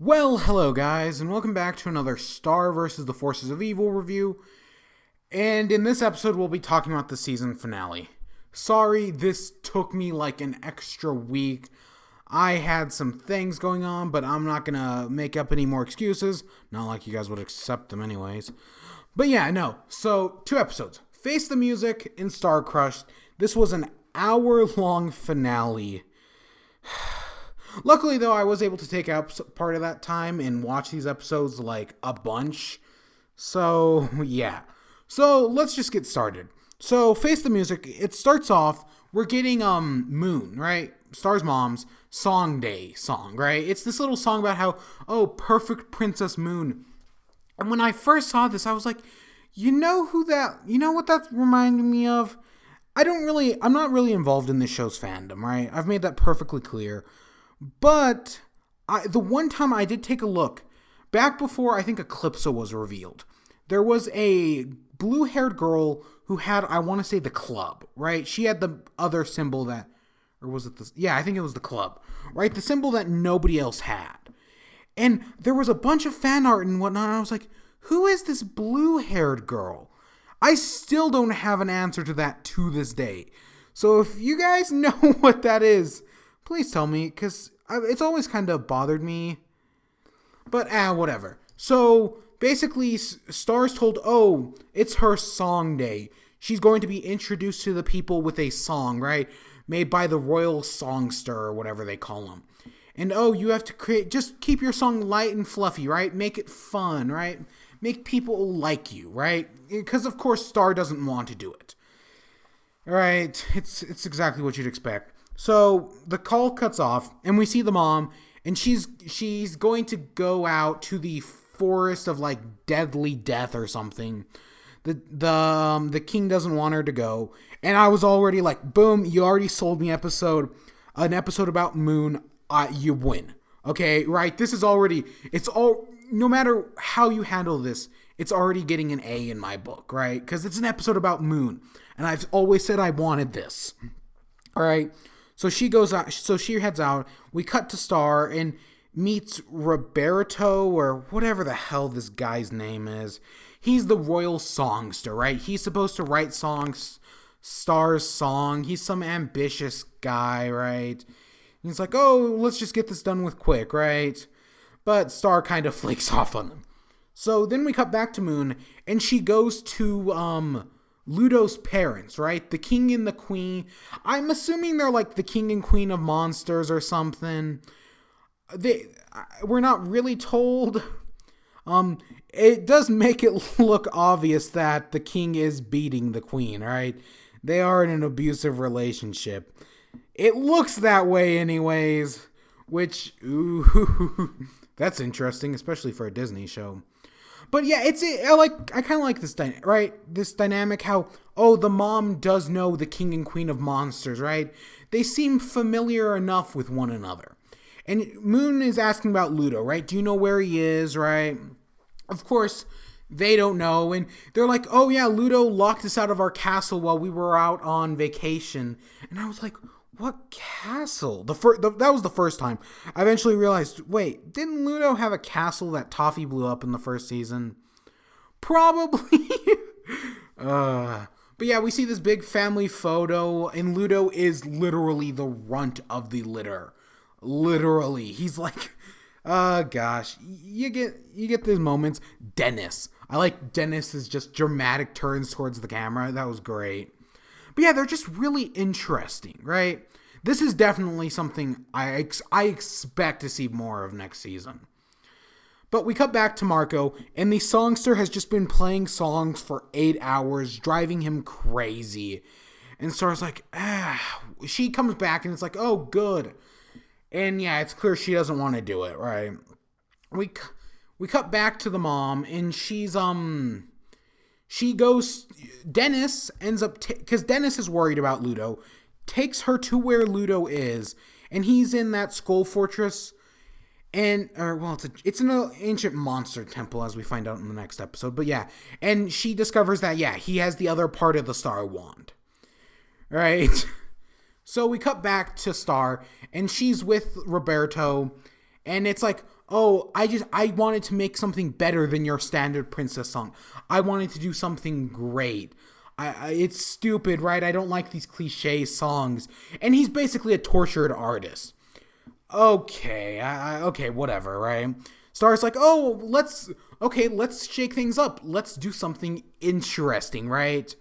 Well, hello guys, and welcome back to another Star vs. the Forces of Evil review. And in this episode, we'll be talking about the season finale. Sorry, this took me like an extra week. I had some things going on, but I'm not gonna make up any more excuses. Not like you guys would accept them anyways. But yeah, no. So, 2 episodes. Face the Music and Starcrushed. This was an hour-long finale. Luckily, though, I was able to take out part of that time and watch these episodes like a bunch. So, yeah. So, let's just get started. So, Face the Music, it starts off, we're getting Moon, right? Star's mom's Song Day song, right? It's this little song about how, oh, perfect Princess Moon. And when I first saw this, I was like, you know what that reminded me of? I'm not really involved in this show's fandom, right? I've made that perfectly clear. But the one time I did take a look, back before I think Eclipsa was revealed, there was a blue-haired girl who had, I want to say, the club, right? She had the other symbol that, or was it this? Yeah, I think it was the club, right? The symbol that nobody else had. And there was a bunch of fan art and whatnot, and I was like, who is this blue-haired girl? I still don't have an answer to that to this day. So if you guys know what that is, please tell me, because it's always kind of bothered me. But, whatever. So, basically, Star's told, oh, it's her song day. She's going to be introduced to the people with a song, right? Made by the royal songster, or whatever they call them. And, oh, you have to just keep your song light and fluffy, right? Make it fun, right? Make people like you, right? Because, of course, Star doesn't want to do it. Alright, it's exactly what you'd expect. So the call cuts off, and we see the mom, and she's going to go out to the forest of like deadly death or something. The king doesn't want her to go, and I was already like, boom! You already sold me an episode about Moon. You win, okay? Right? This is already. No matter how you handle this, it's already getting an A in my book, right? Because it's an episode about Moon, and I've always said I wanted this. All right. So she goes out. So she heads out. We cut to Star and meets Roberto, or whatever the hell this guy's name is. He's the royal songster, right? He's supposed to write songs, Star's song. He's some ambitious guy, right? He's like, oh, let's just get this done with quick, right? But Star kind of flakes off on them. So then we cut back to Moon, and she goes to Ludo's parents, right? The king and the queen. I'm assuming they're like the king and queen of monsters or something. We're not really told. It does make it look obvious that the king is beating the queen, right? They are in an abusive relationship. It looks that way anyways, which, ooh, that's interesting, especially for a Disney show. But yeah, I kind of like this, right? This dynamic, how, oh, the mom does know the king and queen of monsters, right? They seem familiar enough with one another. And Moon is asking about Ludo, right? Do you know where he is, right? Of course, they don't know. And they're like, oh yeah, Ludo locked us out of our castle while we were out on vacation. And I was like, what castle? That was the first time. I eventually realized, wait, didn't Ludo have a castle that Toffee blew up in the first season? Probably. But yeah, we see this big family photo, and Ludo is literally the runt of the litter. Literally. He's like, gosh. You get these moments. Dennis. I like Dennis's just dramatic turns towards the camera. That was great. But yeah, they're just really interesting, right? This is definitely something I expect to see more of next season. But we cut back to Marco, and the songster has just been playing songs for 8 hours, driving him crazy. And Star's like, she comes back, and it's like, oh, good. And yeah, it's clear she doesn't want to do it, right? We cut back to the mom, and she goes, Dennis ends up, because Dennis is worried about Ludo, takes her to where Ludo is, and he's in that skull fortress, and, it's an ancient monster temple, as we find out in the next episode, but yeah, and she discovers that, yeah, he has the other part of the Star Wand, right? So we cut back to Star, and she's with Roberto, And it's like, oh, I wanted to make something better than your standard princess song. I wanted to do something great. It's stupid, right? I don't like these cliche songs. And he's basically a tortured artist. Okay, okay, whatever, right? Star's like, oh, let's shake things up. Let's do something interesting, right?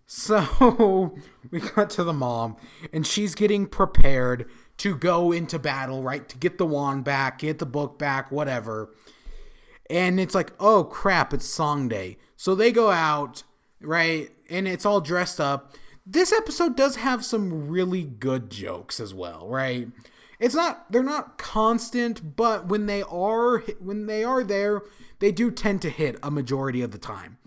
So we got to the mom, and she's getting prepared to go into battle, right? To get the wand back, get the book back, whatever. And it's like, oh crap, it's song day. So they go out, right? And it's all dressed up. This episode does have some really good jokes as well, right? They're not constant, but when they are there, they do tend to hit a majority of the time,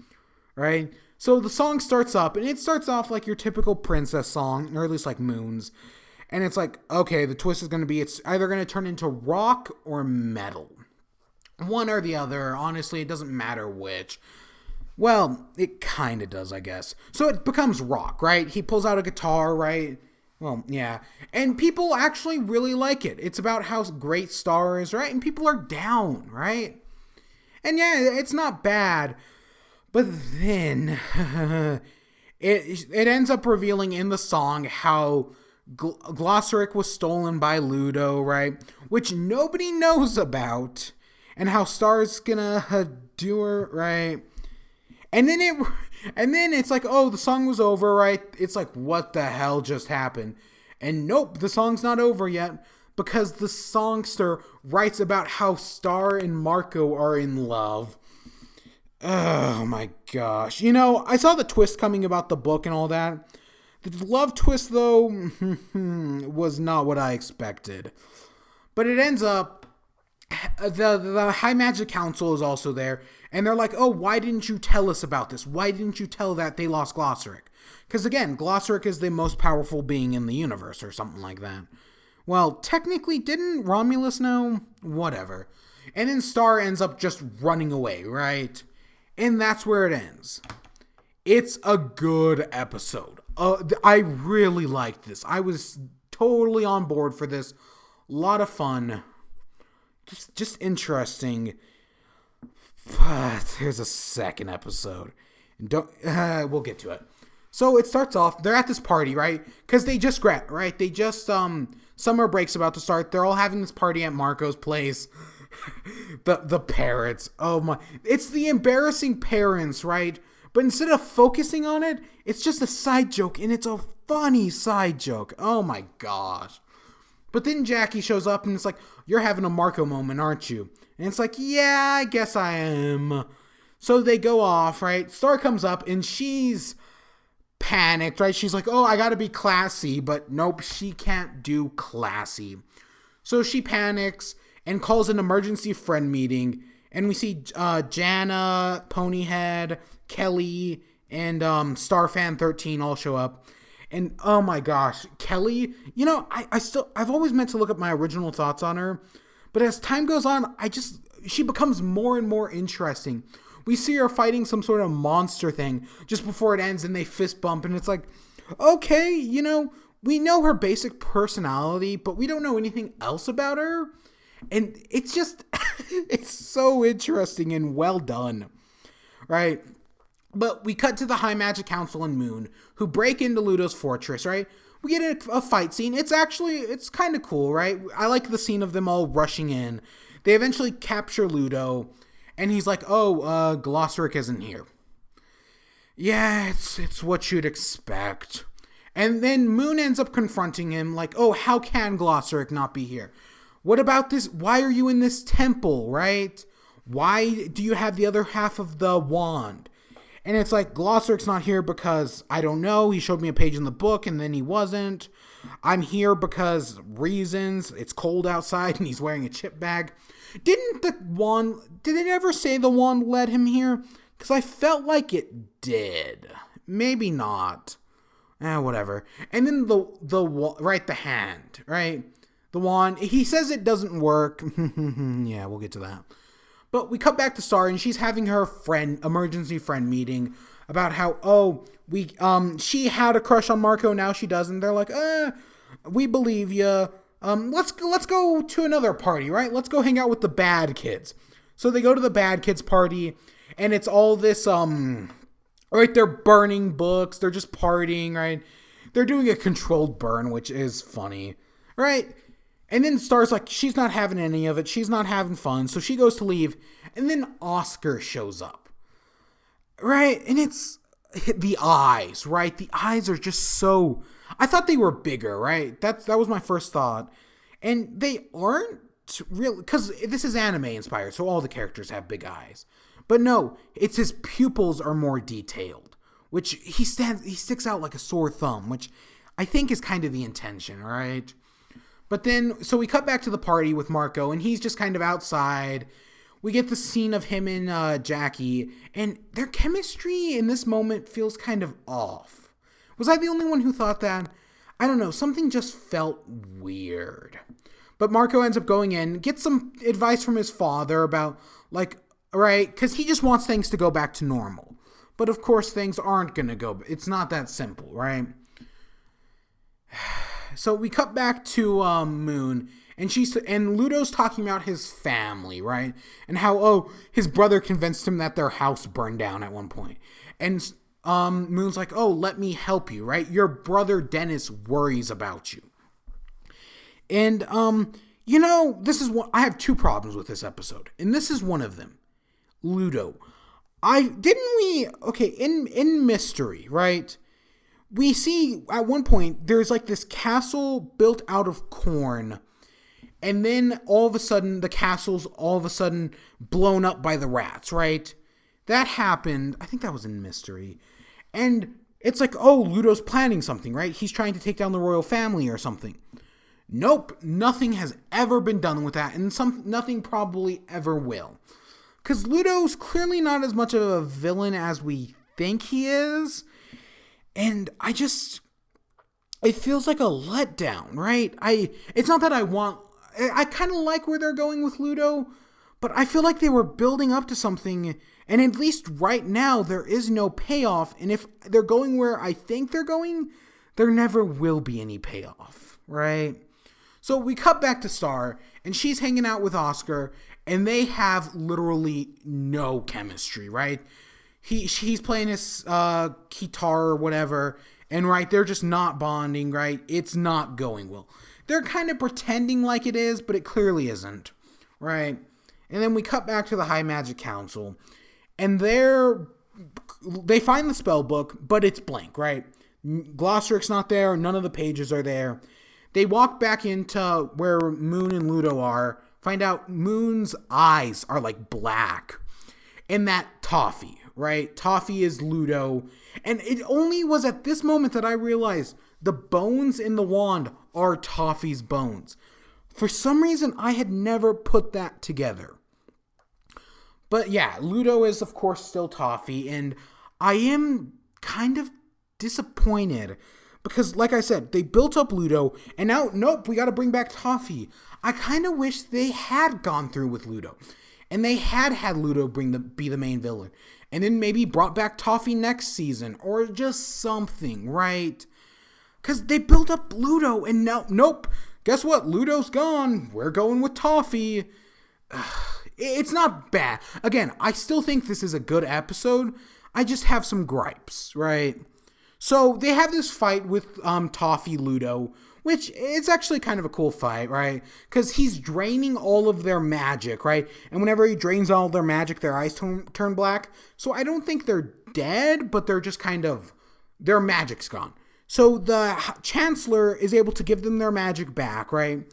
right? So the song starts up, and it starts off like your typical princess song, or at least like Moon's. And it's like, okay, the twist is going to be, it's either going to turn into rock or metal. One or the other. Honestly, it doesn't matter which. Well, it kind of does, I guess. So it becomes rock, right? He pulls out a guitar, right? Well, yeah. And people actually really like it. It's about how great Star is, right? And people are down, right? And yeah, it's not bad. But then it ends up revealing in the song how Glossaric was stolen by Ludo, right? Which nobody knows about. And how Star's gonna do her, right? And then it's like, oh, the song was over, right? It's like, what the hell just happened? And nope, the song's not over yet, because the songster writes about how Star and Marco are in love. Oh my gosh. You know, I saw the twist coming about the book and all that. The love twist, though, was not what I expected. But it ends up, the High Magic Council is also there. And they're like, oh, why didn't you tell us about this? Why didn't you tell that they lost Glossaric? Because again, Glossaric is the most powerful being in the universe or something like that. Well, technically, didn't Romulus know? Whatever. And then Star ends up just running away, right? And that's where it ends. It's a good episode. I really liked this. I was totally on board for this. A lot of fun. Just interesting. But there's a second episode. And we'll get to it. So it starts off, they're at this party, right? Because they just right? They just, summer break's about to start. They're all having this party at Marco's place. the parents. Oh my. It's the embarrassing parents, right? But instead of focusing on it, it's just a side joke. And it's a funny side joke. Oh my gosh. But then Jackie shows up and it's like, you're having a Marco moment, aren't you? And it's like, yeah, I guess I am. So they go off, right? Star comes up and she's panicked, right? She's like, oh, I gotta be classy. But nope, she can't do classy. So she panics and calls an emergency friend meeting. And we see Jana, Ponyhead, Kelly, and Starfan13 all show up. And oh my gosh, Kelly, you know, I've always meant to look up my original thoughts on her. But as time goes on, she becomes more and more interesting. We see her fighting some sort of monster thing just before it ends and they fist bump. And it's like, okay, you know, we know her basic personality, but we don't know anything else about her. And it's just, it's so interesting and well done, right? But we cut to the High Magic Council and Moon, who break into Ludo's fortress, right? We get a fight scene. It's kind of cool, right? I like the scene of them all rushing in. They eventually capture Ludo, and he's like, oh, Glossaric isn't here. Yeah, it's what you'd expect. And then Moon ends up confronting him, like, oh, how can Glossaric not be here? What about this? Why are you in this temple, right? Why do you have the other half of the wand? And it's like, Glossaric's not here because, I don't know, he showed me a page in the book and then he wasn't. I'm here because reasons. It's cold outside and he's wearing a chip bag. Did it ever say the wand led him here? Because I felt like it did. Maybe not. Whatever. And then the hand, right? The wand, he says it doesn't work. Yeah, we'll get to that. But we cut back to Star, and she's having her emergency friend meeting about how, she had a crush on Marco, now she doesn't. They're like, we believe you. let's go to another party, right? Let's go hang out with the bad kids. So they go to the bad kids party, and it's all this, right, they're burning books, they're just partying, right? They're doing a controlled burn, which is funny, right? And then Star's like, she's not having any of it, she's not having fun, so she goes to leave, and then Oscar shows up, right? And it's the eyes, right? The eyes are just so, I thought they were bigger, right? That was my first thought. And they aren't real, because this is anime inspired, so all the characters have big eyes. But no, it's his pupils are more detailed, which he sticks out like a sore thumb, which I think is kind of the intention, right? But then, so we cut back to the party with Marco, and he's just kind of outside. We get the scene of him and Jackie, and their chemistry in this moment feels kind of off. Was I the only one who thought that? I don't know, something just felt weird. But Marco ends up going in, gets some advice from his father about, like, right, because he just wants things to go back to normal. But of course, things aren't going to go, it's not that simple, right? So we cut back to Moon, and Ludo's talking about his family, right? And how, his brother convinced him that their house burned down at one point. And Moon's like, let me help you, right? Your brother Dennis worries about you. And, this is what, I have two problems with this episode. And this is one of them. Ludo. In Mystery, right? We see at one point there's like this castle built out of corn, and then all of a sudden the castle's blown up by the rats, right? That happened. I think that was in Mystery. And it's like, Ludo's planning something, right? He's trying to take down the royal family or something. Nope, nothing has ever been done with that, and nothing probably ever will. Because Ludo's clearly not as much of a villain as we think he is. And it feels like a letdown, right? It's not that I kind of like where they're going with Ludo, but I feel like they were building up to something, and at least right now, there is no payoff, and if they're going where I think they're going, there never will be any payoff, right? So we cut back to Star, and she's hanging out with Oscar, and they have literally no chemistry, right? He's playing his guitar or whatever, and right, they're just not bonding, right? It's not going well. They're kind of pretending like it is, but it clearly isn't, right? And then we cut back to the High Magic Council, and they find the spell book, but it's blank, right? Glossoric's not there, none of the pages are there. They walk back into where Moon and Ludo are, find out Moon's eyes are like black, and that Toffee, right? Toffee is Ludo. And it only was at this moment that I realized the bones in the wand are Toffee's bones. For some reason, I had never put that together. But yeah, Ludo is, of course, still Toffee. And I am kind of disappointed. Because, like I said, they built up Ludo. And now, nope, we got to bring back Toffee. I kind of wish they had gone through with Ludo. And they had Ludo be the main villain. And then maybe brought back Toffee next season. Or just something, right? Because they built up Ludo. And now, nope. Guess what? Ludo's gone. We're going with Toffee. It's not bad. Again, I still think this is a good episode. I just have some gripes, right? So they have this fight with Toffee Ludo, which is actually kind of a cool fight, right? Because he's draining all of their magic, right? And whenever he drains all their magic, their eyes turn black. So I don't think they're dead, but they're just kind of, their magic's gone. So the Chancellor is able to give them their magic back, right?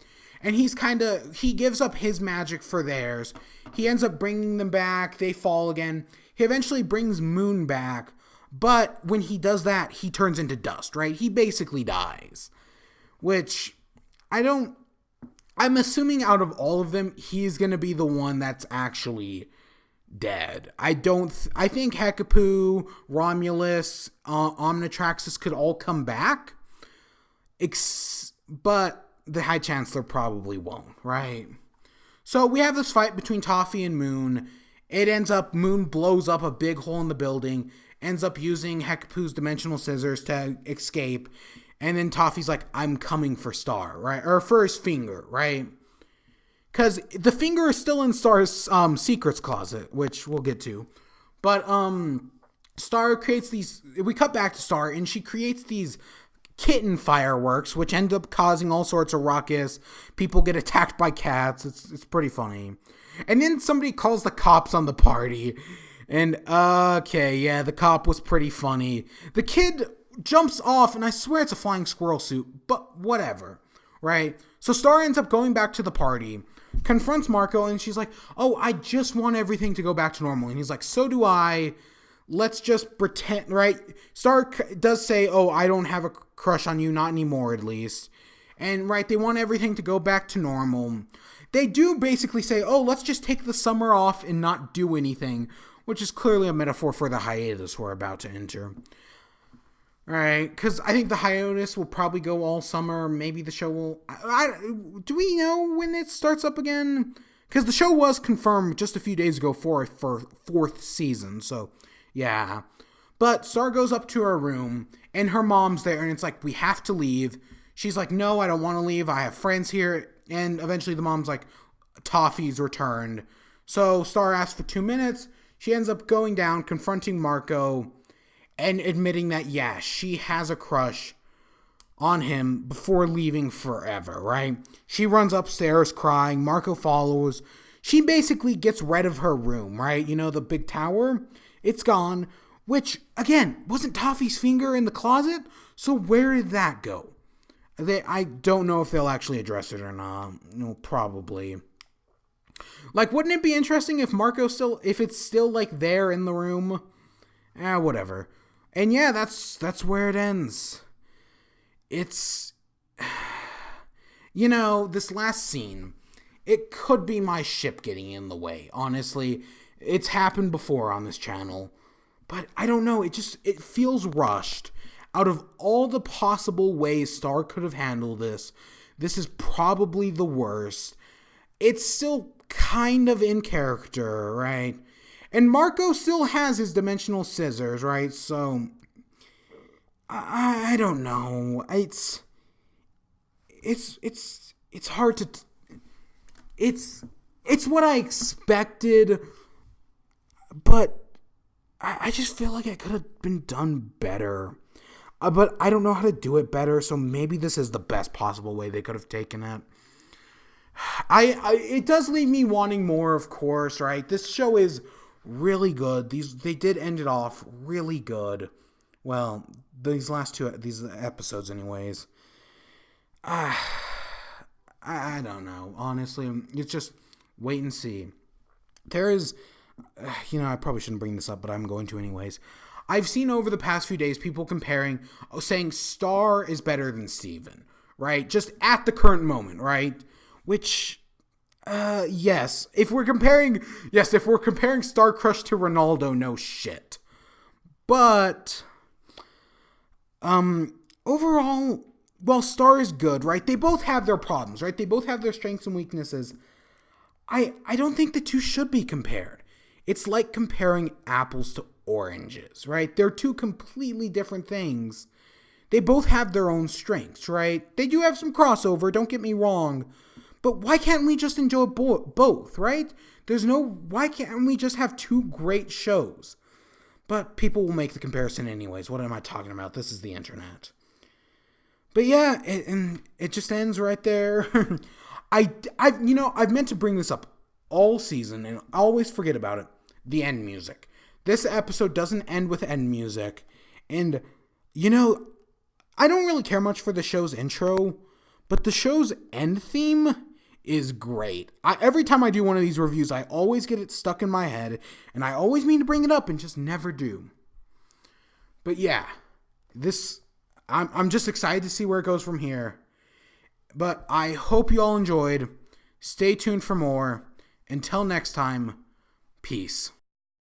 And he gives up his magic for theirs. He ends up bringing them back. They fall again. He eventually brings Moon back. But when he does that, he turns into dust, right? He basically dies. Which, I'm assuming out of all of them, he's going to be the one that's actually dead. I think Hecapoo, Romulus, Omnitraxus could all come back. But the High Chancellor probably won't, right? So we have this fight between Toffee and Moon. It ends up, Moon blows up a big hole in the building, ends up using Hecapoo's dimensional scissors to escape, And then Toffee's like, I'm coming for Star, right? Or for his finger, right? Because the finger is still in Star's secrets closet, which we'll get to. But Star creates these... We cut back to Star, and she creates these kitten fireworks, which end up causing all sorts of ruckus. People get attacked by cats. It's pretty funny. And then somebody calls the cops on the party. And, okay, yeah, the cop was pretty funny. The kid jumps off, and I swear it's a flying squirrel suit, but whatever, right? So Star ends up going back to the party, confronts Marco, and she's like, oh, I just want everything to go back to normal. And he's like, so do I. Let's just pretend, right? Star does say, oh, I don't have a crush on you, not anymore at least. And, right, they want everything to go back to normal. They do basically say, oh, let's just take the summer off and not do anything, which is clearly a metaphor for the hiatus we're about to enter. Alright, because I think the hiatus will probably go all summer. Maybe the show will... do we know when it starts up again? Because the show was confirmed just a few days ago for fourth season, so yeah. But Star goes up to her room, and her mom's there, and it's like, we have to leave. She's like, no, I don't want to leave. I have friends here. And eventually the mom's like, Toffee's returned. So Star asks for 2 minutes. She ends up going down, confronting Marco, and admitting that, yeah, she has a crush on him before leaving forever, right? She runs upstairs crying. Marco follows. She basically gets rid of her room, right? You know, the big tower? It's gone. Which, again, wasn't Toffee's finger in the closet? So where did that go? I don't know if they'll actually address it or not. No, probably. Like, wouldn't it be interesting if if it's still, like, there in the room? Whatever. And yeah, that's where it ends. It's, you know, this last scene, it could be my ship getting in the way. Honestly, it's happened before on this channel, but I don't know. It feels rushed. Out of all the possible ways Star could have handled this is probably the worst. It's still kind of in character, right? And Marco still has his dimensional scissors, right? So, I don't know. It's hard to... It's what I expected, but I just feel like it could have been done better. But I don't know how to do it better, so maybe this is the best possible way they could have taken it. It does leave me wanting more, of course, right? This show is really good. They did end it off really good. Well, these episodes anyways. I don't know. Honestly, it's just wait and see. There is, I probably shouldn't bring this up, but I'm going to anyways. I've seen over the past few days people saying Star is better than Steven, right? Just at the current moment, right? Which, yes. If we're comparing Starcrushed to Ronaldo, no shit. But, overall, well, Star is good, right? They both have their problems, right? They both have their strengths and weaknesses. I don't think the two should be compared. It's like comparing apples to oranges, right? They're two completely different things. They both have their own strengths, right? They do have some crossover, don't get me wrong. But why can't we just enjoy both, right? Why can't we just have two great shows? But people will make the comparison anyways. What am I talking about? This is the internet. But yeah, it just ends right there. I've meant to bring this up all season and I always forget about it. The end music. This episode doesn't end with end music. And, I don't really care much for the show's intro, but the show's end theme is great. Every time I do one of these reviews, I always get it stuck in my head, and I always mean to bring it up and just never do. But yeah, I'm just excited to see where it goes from here. But I hope you all enjoyed. Stay tuned for more. Until next time, peace.